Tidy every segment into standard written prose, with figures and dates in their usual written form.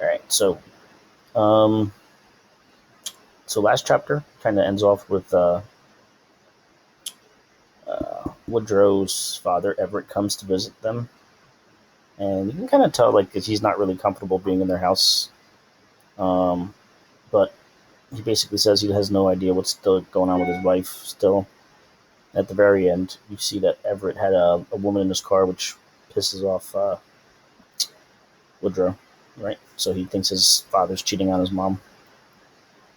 All right, um, so last chapter kind of ends off with Woodrow's father Everett comes to visit them, and you can kind of tell like that he's not really comfortable being in their house. Um, but he basically says he has no idea what's still going on with his wife. Still, at the very end, you see that Everett had a woman in his car, which pisses off Woodrow, right? So he thinks his father's cheating on his mom.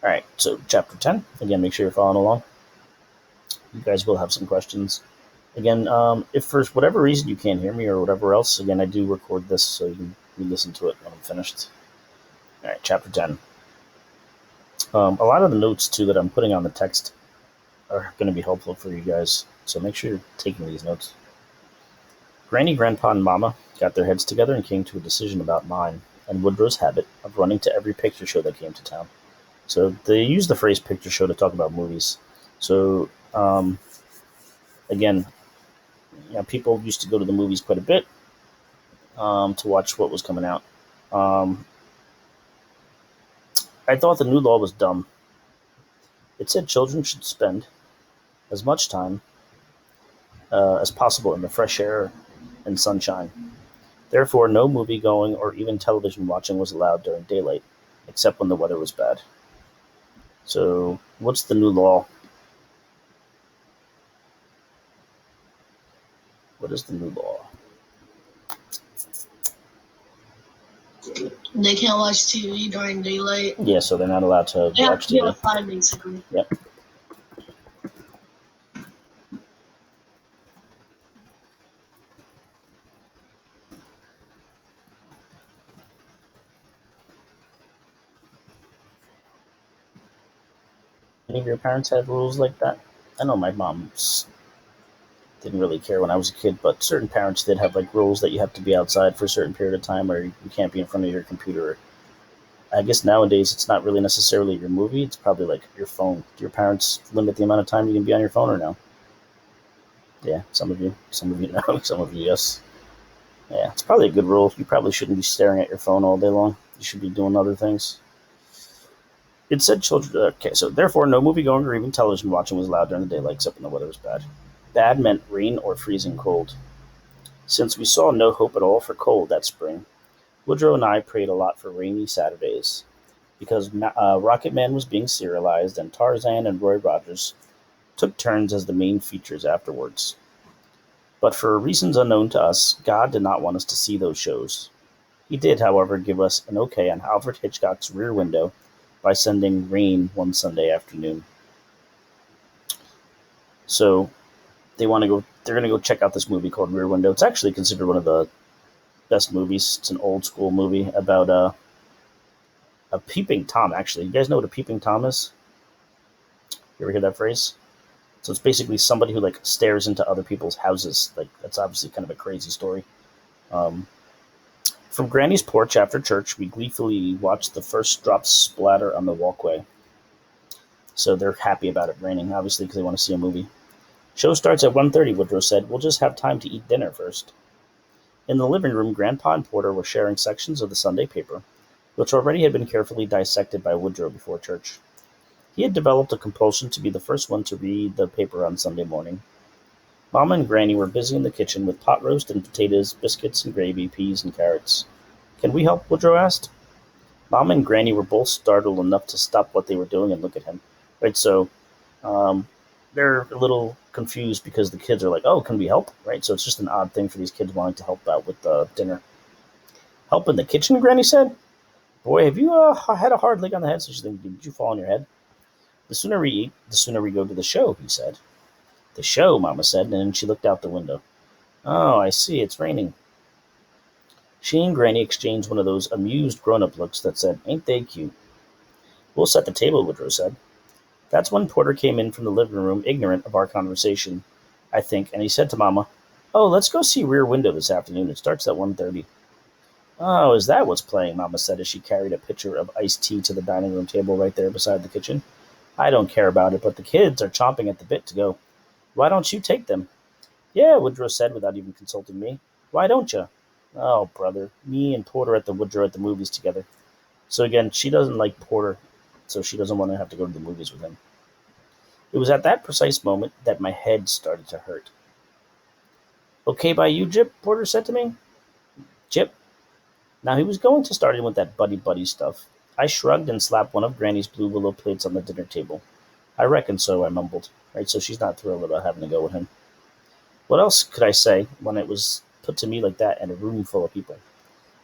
All right, so chapter 10. Again, make sure you're following along. You guys will have some questions. Again, if for whatever reason you can't hear me or whatever else, again, I do record this so you can listen to it when I'm finished. All right, chapter 10. A lot of the notes, too, that I'm putting on the text are going to be helpful for you guys, so make sure you're taking these notes. Granny, Grandpa, and Mama got their heads together and came to a decision about mine and Woodrow's habit of running to every picture show that came to town. So they use the phrase picture show to talk about movies. So, again, people used to go to the movies quite a bit to watch what was coming out. Um, I thought the new law was dumb. It said children should spend as much time as possible in the fresh air and sunshine. Therefore, no movie going or even television watching was allowed during daylight, except when the weather was bad. So, what's the new law? What is the new law? They can't watch TV during daylight. Yeah, so they're not allowed to They have watch to be TV. outside, basically. Yep. Any of your parents had rules like that? I know my mom's didn't really care when I was a kid, but certain parents did have like rules that you have to be outside for a certain period of time, or you can't be in front of your computer. I guess nowadays it's not really necessarily your movie; it's probably like your phone. Do your parents limit the amount of time you can be on your phone, or no? Yeah, some of you know, some of you yes. Yeah, it's probably a good rule. You probably shouldn't be staring at your phone all day long. You should be doing other things. It said children. Okay, so therefore, no movie going or even television watching was allowed during the daylight, except when the weather was bad. Bad meant rain or freezing cold. Since we saw no hope at all for cold that spring, Woodrow and I prayed a lot for rainy Saturdays, because Rocket Man was being serialized and Tarzan and Roy Rogers took turns as the main features afterwards. But for reasons unknown to us, God did not want us to see those shows. He did, however, give us an okay on Alfred Hitchcock's Rear Window by sending rain one Sunday afternoon. So they want to go. They're going to go check out this movie called Rear Window. It's actually considered one of the best movies. It's an old school movie about a peeping tom. Actually, you guys know what a peeping tom is? You ever hear that phrase? So it's basically somebody who like stares into other people's houses. Like that's obviously kind of a crazy story. Um, from Granny's porch after church, we gleefully watched the first drops splatter on the walkway. So they're happy about it raining, obviously, because they want to see a movie. Show starts at 1:30, Woodrow said. We'll just have time to eat dinner first. In the living room, Grandpa and Porter were sharing sections of the Sunday paper, which already had been carefully dissected by Woodrow before church. He had developed a compulsion to be the first one to read the paper on Sunday morning. Mama and Granny were busy in the kitchen with pot roast and potatoes, biscuits and gravy, peas and carrots. Can we help? Woodrow asked. Mama and Granny were both startled enough to stop what they were doing and look at him. Right, so um, they're a little confused because the kids are like, "Oh, can we help?" Right, so it's just an odd thing for these kids wanting to help out with the dinner. Help in the kitchen, Granny said. Boy, have you had a hard lick on the head? So she's thinking, did you fall on your head? The sooner we eat, the sooner we go to the show, he said. The show, Mama said, and then she looked out the window. Oh, I see, it's raining. She and Granny exchanged one of those amused grown-up looks that said, ain't they cute? We'll set the table, Woodrow said. That's when Porter came in from the living room, ignorant of our conversation, I think, and he said to Mama, oh, let's go see Rear Window this afternoon. It starts at 1:30. Oh, is that what's playing? Mama said as she carried a pitcher of iced tea to the dining room table right there beside the kitchen. I don't care about it, but the kids are chomping at the bit to go. Why don't you take them? Yeah, Woodrow said without even consulting me. Why don't you? Oh, brother, me and Porter at the Woodrow at the movies together. So again, she doesn't like Porter, so she doesn't want to have to go to the movies with him. It was at that precise moment that my head started to hurt. Okay by you, Jip? Porter said to me. Jip? Now he was going to start in with that buddy-buddy stuff. I shrugged and slapped one of Granny's blue willow plates on the dinner table. I reckon so, I mumbled. Right, so she's not thrilled about having to go with him. What else could I say when it was put to me like that in a room full of people?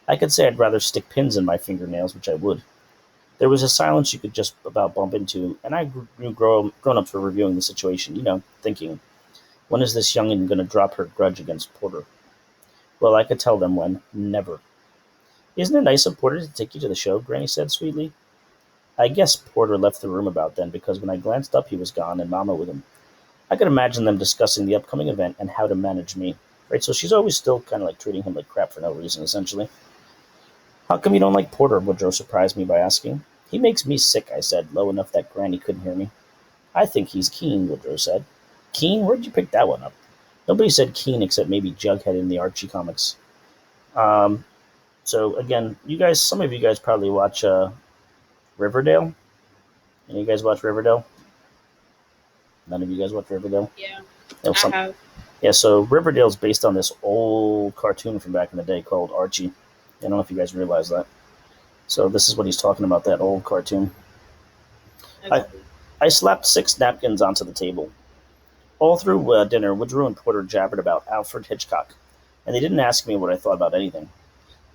I could say I'd rather stick pins in my fingernails, which I would. There was a silence you could just about bump into, and I knew grown-ups were reviewing the situation, thinking, when is this young'un going to drop her grudge against Porter? Well, I could tell them when. Never. Isn't it nice of Porter to take you to the show? Granny said sweetly. I guess Porter left the room about then, because when I glanced up he was gone, and Mama with him. I could imagine them discussing the upcoming event and how to manage me. Right, so she's always still kind of like treating him like crap for no reason, essentially. How come you don't like Porter? Woodrow surprised me by asking. He makes me sick, I said, low enough that Granny couldn't hear me. I think he's keen, Woodrow said. Keen? Where'd you pick that one up? Nobody said keen except maybe Jughead in the Archie comics. So again, some of you guys probably watch Riverdale. Any of you guys watch Riverdale? None of you guys watch Riverdale? Yeah, No, I have. Yeah, so Riverdale's based on this old cartoon from back in the day called Archie. I don't know if you guys realize that. So this is what he's talking about, that old cartoon. I slapped 6 napkins onto the table. All through dinner, Woodrow and Porter jabbered about Alfred Hitchcock, and they didn't ask me what I thought about anything.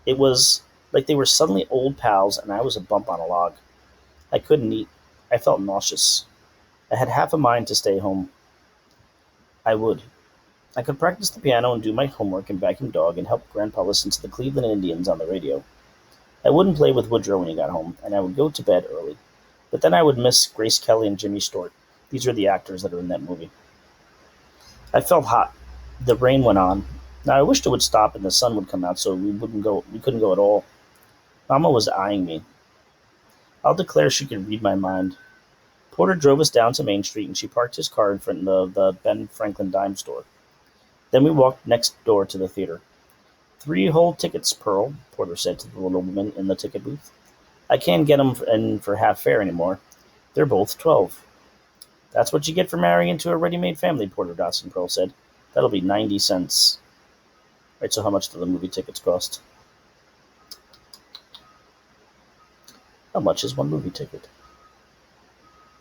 It was like they were suddenly old pals, and I was a bump on a log. I couldn't eat. I felt nauseous. I had half a mind to stay home. I would. I could practice the piano and do my homework and vacuum dog and help Grandpa listen to the Cleveland Indians on the radio. I wouldn't play with Woodrow when he got home, and I would go to bed early. But then I would miss Grace Kelly and Jimmy Stewart. These are the actors that are in that movie. I felt hot. The rain went on. Now I wished it would stop and the sun would come out so we couldn't go at all. Mama was eyeing me. I'll declare she could read my mind. Porter drove us down to Main Street and she parked his car in front of the Ben Franklin dime store. Then we walked next door to the theater. 3 whole tickets, Pearl, Porter said to the little woman in the ticket booth. I can't get 'em in for half fare anymore. They're both 12. That's what you get for marrying into a ready-made family, Porter Dawson, Pearl said. That'll be 90 cents. Right, so how much do the movie tickets cost? How much is one movie ticket?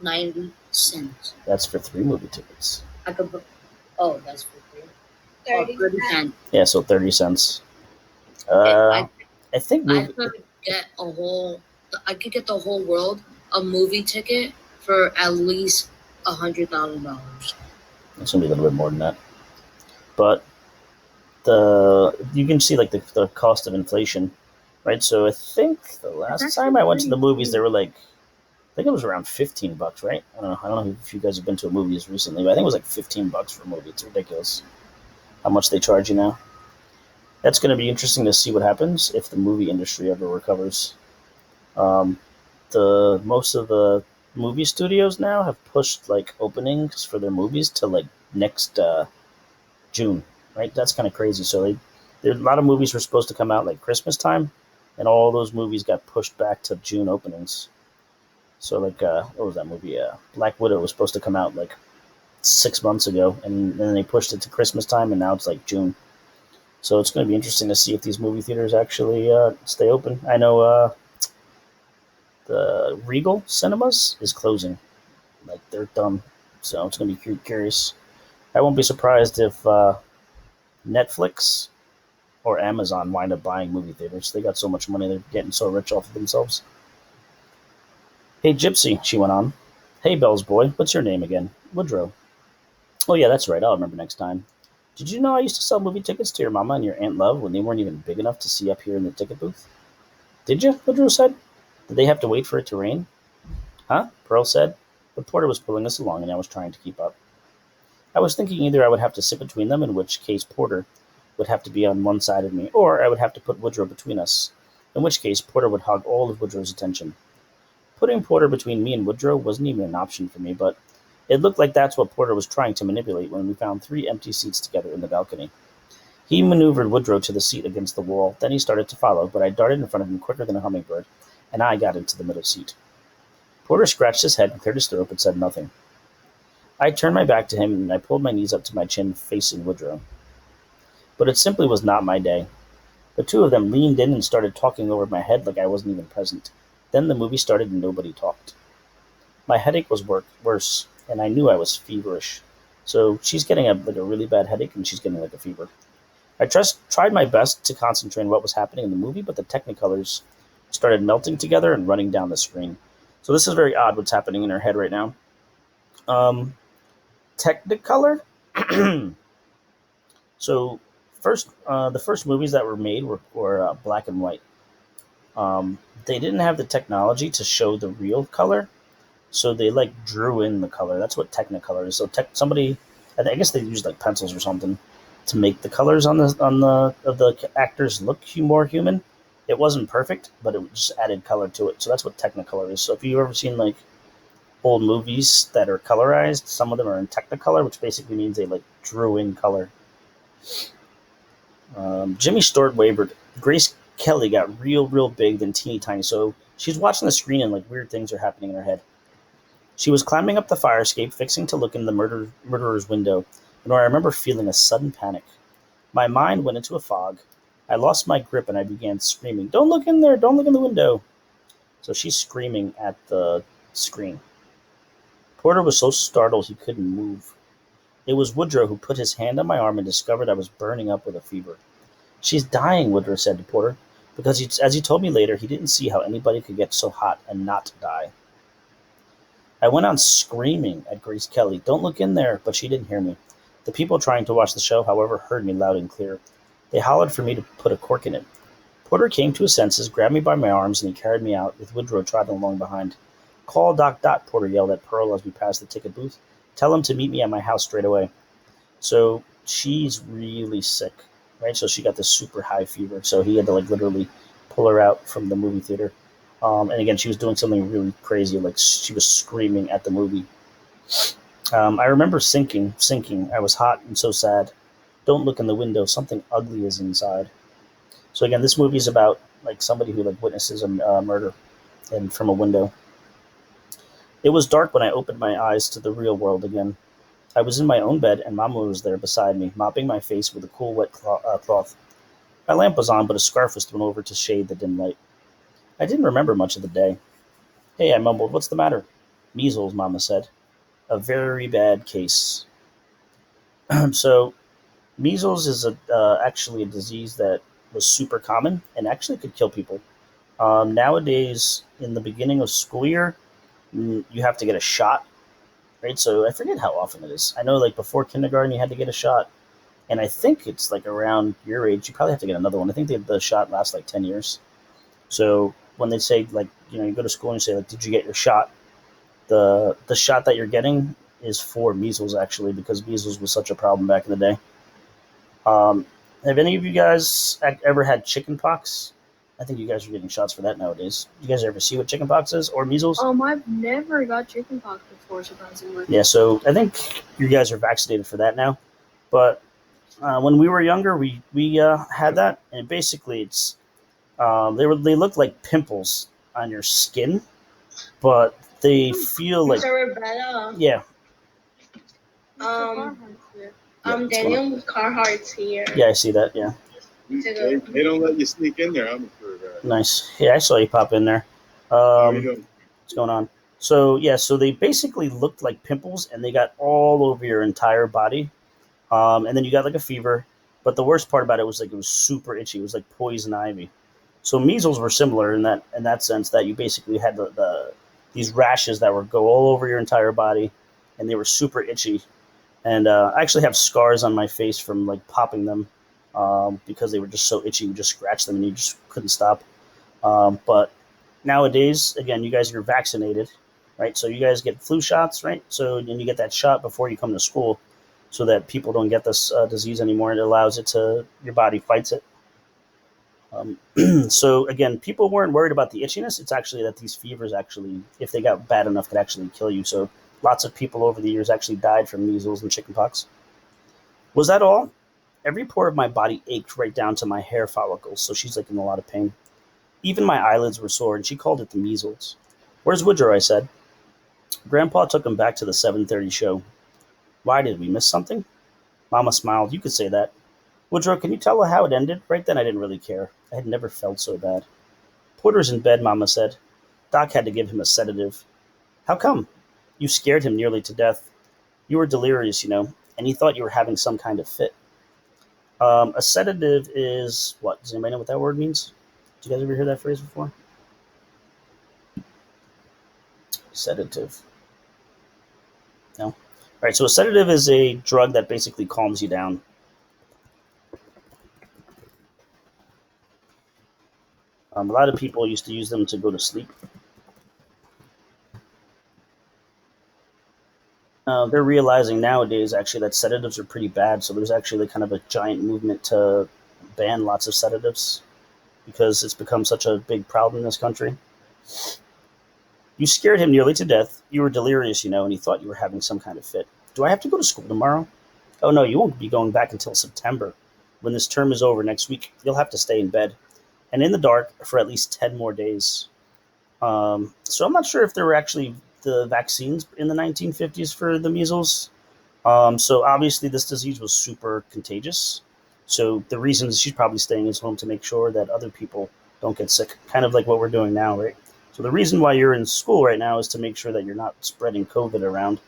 90 cents. That's for 3 movie tickets. I could put, oh, that's for free. 30 cents. Yeah, so 30 cents. I I think I could get I could get the whole world a movie ticket for at least $100,000. it's gonna be a little bit more than that. But you can see like the cost of inflation, right? So I think the last time I went to the movies, they were like, I think it was around $15, right? I don't know if you guys have been to a movies recently, but I think it was like $15 for a movie. It's ridiculous how much they charge you now. That's going to be interesting to see what happens if the movie industry ever recovers. Most of the movie studios now have pushed like openings for their movies to like next June, right? That's kind of crazy. So a lot of movies were supposed to come out like Christmas time, and all those movies got pushed back to June openings. So like, what was that movie? Black Widow was supposed to come out like 6 months ago, and then they pushed it to Christmas time, and now it's like June. So it's going to be interesting to see if these movie theaters actually stay open. I know the Regal Cinemas is closing. Like, they're done. So it's going to be curious. I won't be surprised if Netflix or Amazon wind up buying movie theaters. They got so much money. They're getting so rich off of themselves. Hey, Gypsy, she went on. Hey, Bell's boy. What's your name again? Woodrow. Oh, yeah, that's right. I'll remember next time. Did you know I used to sell movie tickets to your mama and your Aunt Love when they weren't even big enough to see up here in the ticket booth? Did you? Woodrow said. Did they have to wait for it to rain? Huh? Pearl said. But Porter was pulling us along and I was trying to keep up. I was thinking either I would have to sit between them, in which case Porter would have to be on one side of me, or I would have to put Woodrow between us, in which case Porter would hog all of Woodrow's attention. Putting Porter between me and Woodrow wasn't even an option for me, but it looked like that's what Porter was trying to manipulate when we found 3 empty seats together in the balcony. He maneuvered Woodrow to the seat against the wall. Then he started to follow, but I darted in front of him quicker than a hummingbird, and I got into the middle seat. Porter scratched his head and cleared his throat, but said nothing. I turned my back to him, and I pulled my knees up to my chin, facing Woodrow. But it simply was not my day. The two of them leaned in and started talking over my head like I wasn't even present. Then the movie started and nobody talked. My headache was worse, and I knew I was feverish. So she's getting a really bad headache, and she's getting like a fever. I tried my best to concentrate on what was happening in the movie, but the Technicolors started melting together and running down the screen. So this is very odd what's happening in her head right now. Technicolor? So the first movies that were made were black and white. They didn't have the technology to show the real color, so they like drew in the color. That's what Technicolor is. So I guess they used like pencils or something to make the colors on the actors look more human. It wasn't perfect, but it just added color to it. So that's what Technicolor is. So if you've ever seen like old movies that are colorized, some of them are in Technicolor, which basically means they like drew in color. Jimmy Stewart wavered. Grace Kelly got real big, then teeny tiny. So she's watching the screen and like weird things are happening in her head. She was climbing up the fire escape, fixing to look in the murderer's window, and I remember feeling a sudden panic. My mind went into a fog. I lost my grip and I began screaming, "Don't look in there! Don't look in the window!" So she's screaming at the screen. Porter was so startled he couldn't move. It was Woodrow who put his hand on my arm and discovered I was burning up with a fever. "She's dying," Woodrow said to Porter, because as he told me later, he didn't see how anybody could get so hot and not die. I went on screaming at Grace Kelly, "Don't look in there," but she didn't hear me. The people trying to watch the show, however, heard me loud and clear. They hollered for me to put a cork in it. Porter came to his senses, grabbed me by my arms, and he carried me out, with Woodrow trotting along behind. "Call Doc Dot," Porter yelled at Pearl as we passed the ticket booth. "Tell him to meet me at my house straight away." So she's really sick, right? So she got this super high fever. So he had to like literally pull her out from the movie theater. And again, she was doing something really crazy, like she was screaming at the movie. I remember sinking. I was hot and so sad. "Don't look in the window. Something ugly is inside." So again, this movie is about like somebody who like witnesses a murder and from a window. It was dark when I opened my eyes to the real world again. I was in my own bed, and Mama was there beside me, mopping my face with a cool, wet cloth. My lamp was on, but a scarf was thrown over to shade the dim light. I didn't remember much of the day. "Hey," I mumbled, "what's the matter?" "Measles," Mama said. "A very bad case." So, measles is actually a disease that was super common and actually could kill people. Nowadays, in the beginning of school year, you have to get a shot, right? So I forget how often it is. I know like before kindergarten you had to get a shot, and I think it's like around your age you probably have to get another one. I think the shot lasts like 10 years. So when they say like you go to school and you say like did you get your shot, the shot that you're getting is for measles actually, because measles was such a problem back in the day. Have any of you guys ever had chicken pox? I think you guys are getting shots for that nowadays. You guys ever see what chicken pox is or measles? I've never got chicken pox before, surprisingly. Yeah, so I think you guys are vaccinated for that now. But when we were younger, we had that, and basically it's they look like pimples on your skin, but they feel like So Roberta, yeah. Daniel Carhartt's here. Yeah, I see that. Yeah, They don't let you sneak in there. I'm sure of that. nice. Yeah, I saw you pop in there. How are you doing? What's going on? So yeah, so they basically looked like pimples, and they got all over your entire body. And then you got like a fever. But the worst part about it was like it was super itchy. It was like poison ivy. So measles were similar in that sense that you basically had these rashes that would go all over your entire body, and they were super itchy. And I actually have scars on my face from like popping them because they were just so itchy. You just scratch them and you just couldn't stop. But nowadays, again, you guys are vaccinated, right? So you guys get flu shots, right? So and you get that shot before you come to school, so that people don't get this disease anymore. It allows your body fights it. So again, people weren't worried about the itchiness. It's actually that these fevers actually, if they got bad enough, could actually kill you. So lots of people over the years actually died from measles and chickenpox. Was that all? Every pore of my body ached right down to my hair follicles, so she's like in a lot of pain. Even my eyelids were sore, and she called it the measles. Where's Woodrow? I said. Grandpa took him back to the 7:30 show. Why, did we miss something? Mama smiled. You could say that. Woodrow, can you tell her how it ended? Right then I didn't really care. I had never felt so bad. Porter's in bed, Mama said. Doc had to give him a sedative. How come? You scared him nearly to death. You were delirious, and he thought you were having some kind of fit. A sedative is what? Does anybody know what that word means? Did you guys ever hear that phrase before? Sedative. No? All right, so a sedative is a drug that basically calms you down. A lot of people used to use them to go to sleep. They're realizing nowadays, actually, that sedatives are pretty bad, so there's actually kind of a giant movement to ban lots of sedatives because it's become such a big problem in this country. You scared him nearly to death. You were delirious, and he thought you were having some kind of fit. Do I have to go to school tomorrow? Oh, no, you won't be going back until September. When this term is over next week, you'll have to stay in bed and in the dark for at least 10 more days. So I'm not sure if there were actually the vaccines in the 1950s for the measles. So obviously this disease was super contagious. So the reason is she's probably staying at home to make sure that other people don't get sick, kind of like what we're doing now, right? So the reason why you're in school right now is to make sure that you're not spreading COVID around.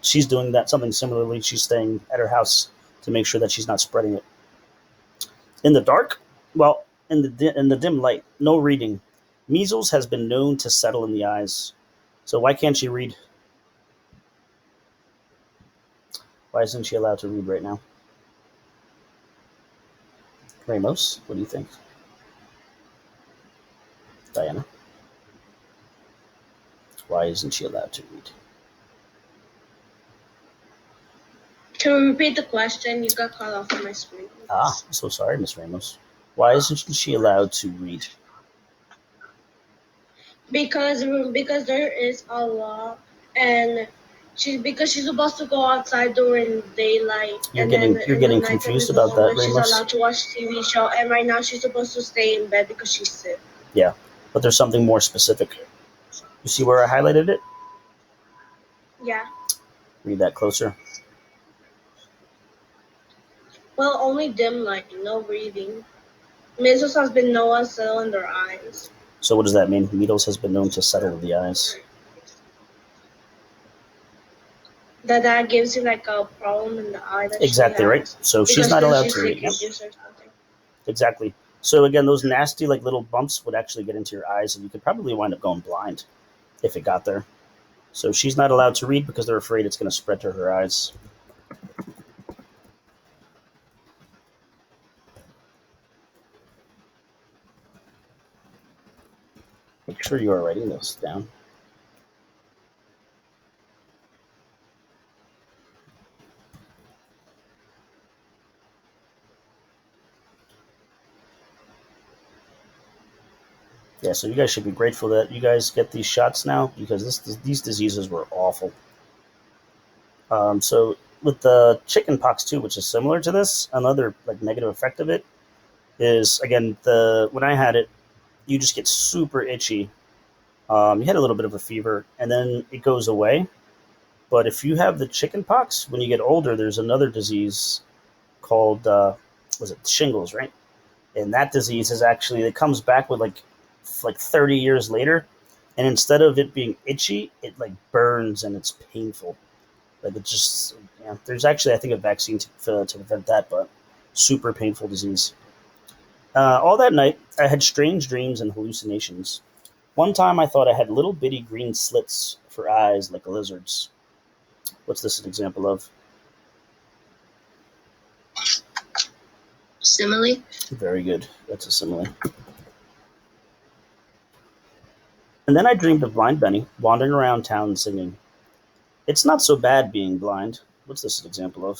She's doing that something similarly. She's staying at her house to make sure that she's not spreading it. In the dark, well, in the dim light, no reading. Measles has been known to settle in the eyes. So why can't she read? Why isn't she allowed to read right now? Ramos, what do you think? Diana? Why isn't she allowed to read? Can we repeat the question? You got cut off on my screen. I'm so sorry, Miss Ramos. Why isn't she allowed to read? Because there is a law, and she's supposed to go outside during daylight. You're getting confused about that, She's Ramos? allowed to watch TV show, and right now she's supposed to stay in bed because she's sick. Yeah, but there's something more specific. You see where I highlighted it? Yeah. Read that closer. Well, only dim light, no reading. Measles has been known to settle in their eyes. So what does that mean? Measles has been known to settle in the eyes. That gives you like a problem in the eye. Exactly right. So she's not allowed to read. Yep. Exactly. So again, those nasty like little bumps would actually get into your eyes, and you could probably wind up going blind if it got there. So she's not allowed to read because they're afraid it's going to spread to her eyes. Make sure you are writing this down. Yeah, so you guys should be grateful that you guys get these shots now because these diseases were awful. So with the chicken pox too, which is similar to this, another like negative effect of it is again when I had it, you just get super itchy. You had a little bit of a fever, and then it goes away. But if you have the chicken pox, when you get older, there's another disease called was it shingles, right? And that disease is actually it comes back with like 30 years later, and instead of it being itchy, it like burns and it's painful. Like it just there's actually I think a vaccine to prevent that, but super painful disease. All that night, I had strange dreams and hallucinations. One time, I thought I had little bitty green slits for eyes like lizards. What's this an example of? Simile? Very good. That's a simile. And then I dreamed of Blind Benny wandering around town singing, "It's not so bad being blind." What's this an example of?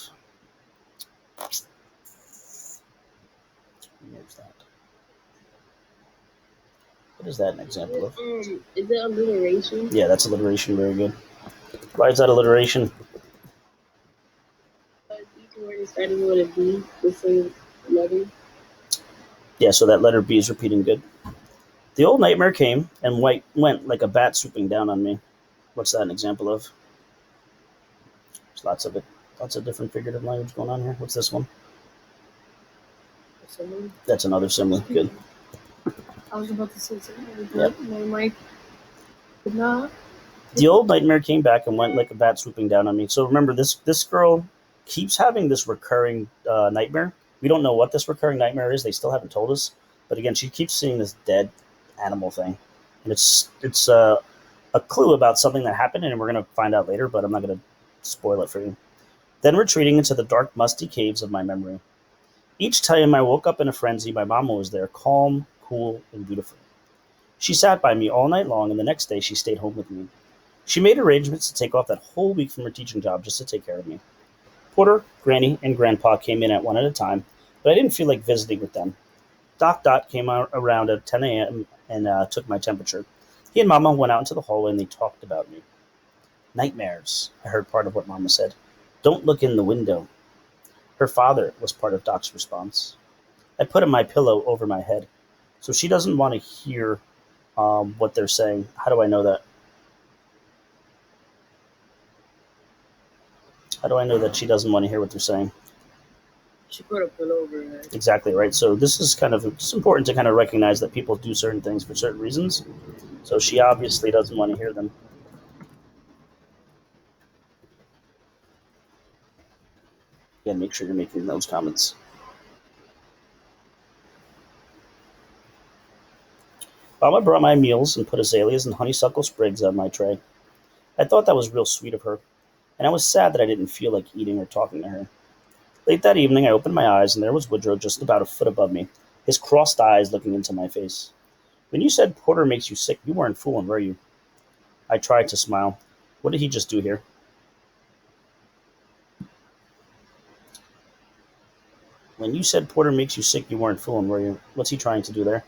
Where's that? What is that an example of? Is it alliteration? Yeah, that's alliteration. Very good. Why is that alliteration? Each word is ending with a B, the same letter. Yeah, so that letter B is repeating good. The old nightmare came and went like a bat swooping down on me. What's that an example of? There's lots of it. Lots of different figurative language going on here. What's this one? Simile. That's another simile. Good. I was about to say something, Yep. but my mic did not. The old nightmare came back and went like a bat swooping down on me. So remember, this girl keeps having this recurring nightmare. We don't know what this recurring nightmare is. They still haven't told us. But again, she keeps seeing this dead animal thing, and it's a clue about something that happened, and we're gonna find out later. But I'm not gonna spoil it for you. Then retreating into the dark, musty caves of my memory. Each time I woke up in a frenzy, my mama was there, calm, cool, and beautiful. She sat by me all night long, and the next day she stayed home with me. She made arrangements to take off that whole week from her teaching job just to take care of me. Porter, Granny, and Grandpa came in at one at a time, but I didn't feel like visiting with them. Doc Dot came around at 10 a.m. and took my temperature. He and Mama went out into the hallway and they talked about me. Nightmares, I heard part of what Mama said. Don't look in the window. Her father was part of Doc's response. I put my pillow over my head. So she doesn't want to hear what they're saying. How do I know that? How do I know that she doesn't want to hear what they're saying? She put a pillow over her head. Exactly right. So this is it's important to kind of recognize that people do certain things for certain reasons. So she obviously doesn't want to hear them. Again, make sure you're making those comments. Mama brought my meals and put azaleas and honeysuckle sprigs on my tray. I thought that was real sweet of her, and I was sad that I didn't feel like eating or talking to her. Late that evening, I opened my eyes, and there was Woodrow just about a foot above me, his crossed eyes looking into my face. When you said Porter makes you sick, you weren't fooling, were you? I tried to smile. What did he just do here? When you said Porter makes you sick, you weren't fooling, were you? What's he trying to do there?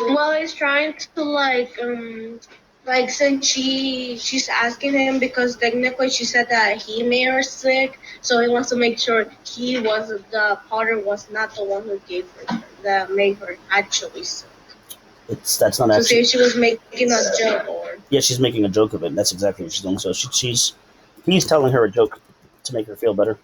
Well, he's trying to like since she's asking him because technically she said that he made her sick, so he wants to make sure the Potter was not the one who gave her that made her actually sick. That's not So actually. see, she was making a joke or Yeah, she's making a joke of it. That's exactly what she's doing. So he's telling her a joke to make her feel better.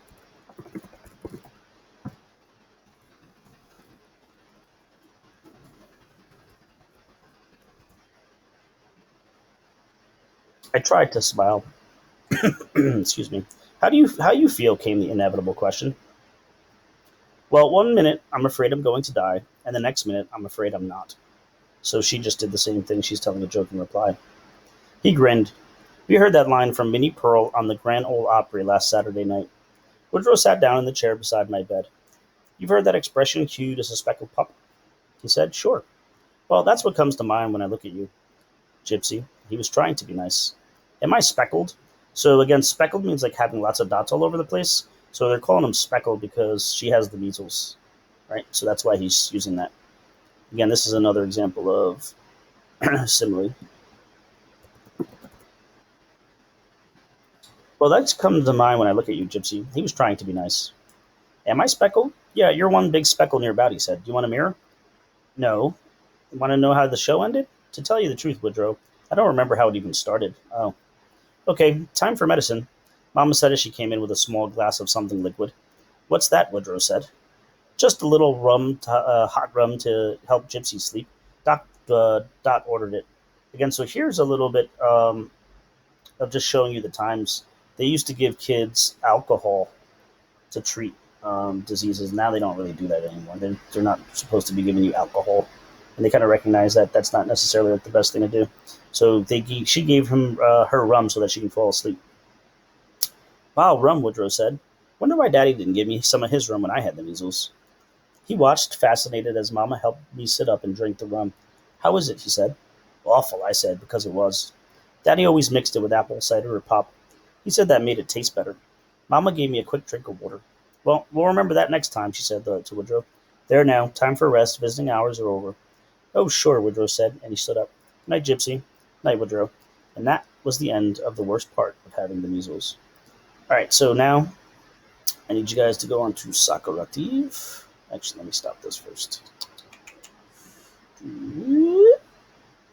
I tried to smile. Excuse me. How you feel? Came the inevitable question. Well, one minute I'm afraid I'm going to die, and the next minute I'm afraid I'm not. So she just did the same thing. She's telling a joke in reply. He grinned. We heard that line from Minnie Pearl on the Grand Ole Opry last Saturday night. Woodrow sat down in the chair beside my bed. You've heard that expression, cute as a speckled pup? He said, sure. Well, that's what comes to mind when I look at you. Gypsy. He was trying to be nice. Am I speckled? So again, speckled means like having lots of dots all over the place. So they're calling him speckled because she has the measles, right? So that's why he's using that. Again, this is another example of simile. Well, that's come to mind when I look at you, Gypsy. He was trying to be nice. Am I speckled? Yeah, you're one big speckle near about, he said. Do you want a mirror? No. Want to know how the show ended? To tell you the truth, Woodrow, I don't remember how it even started. Oh. Okay, time for medicine. Mama said as she came in with a small glass of something liquid. What's that? Woodrow said. Just a little hot rum to help Gypsy sleep. Dot ordered it. Again, so here's a little bit of just showing you the times. They used to give kids alcohol to treat diseases. Now they don't really do that anymore. They're not supposed to be giving you alcohol. And they kind of recognize that that's not necessarily like the best thing to do. So she gave him her rum so that she can fall asleep. Wow, rum, Woodrow said. Wonder why Daddy didn't give me some of his rum when I had the measles. He watched, fascinated, as Mama helped me sit up and drink the rum. How is it? He said. Awful, I said, because it was. Daddy always mixed it with apple cider or pop. He said that made it taste better. Mama gave me a quick drink of water. Well, we'll remember that next time, she said to Woodrow. There now, time for rest. Visiting hours are over. Oh, sure, Woodrow said, and he stood up. Night, Gypsy. Night, Woodrow. And that was the end of the worst part of having the measles. All right, so now I need you guys to go on to Sakurative. Actually, let me stop this first.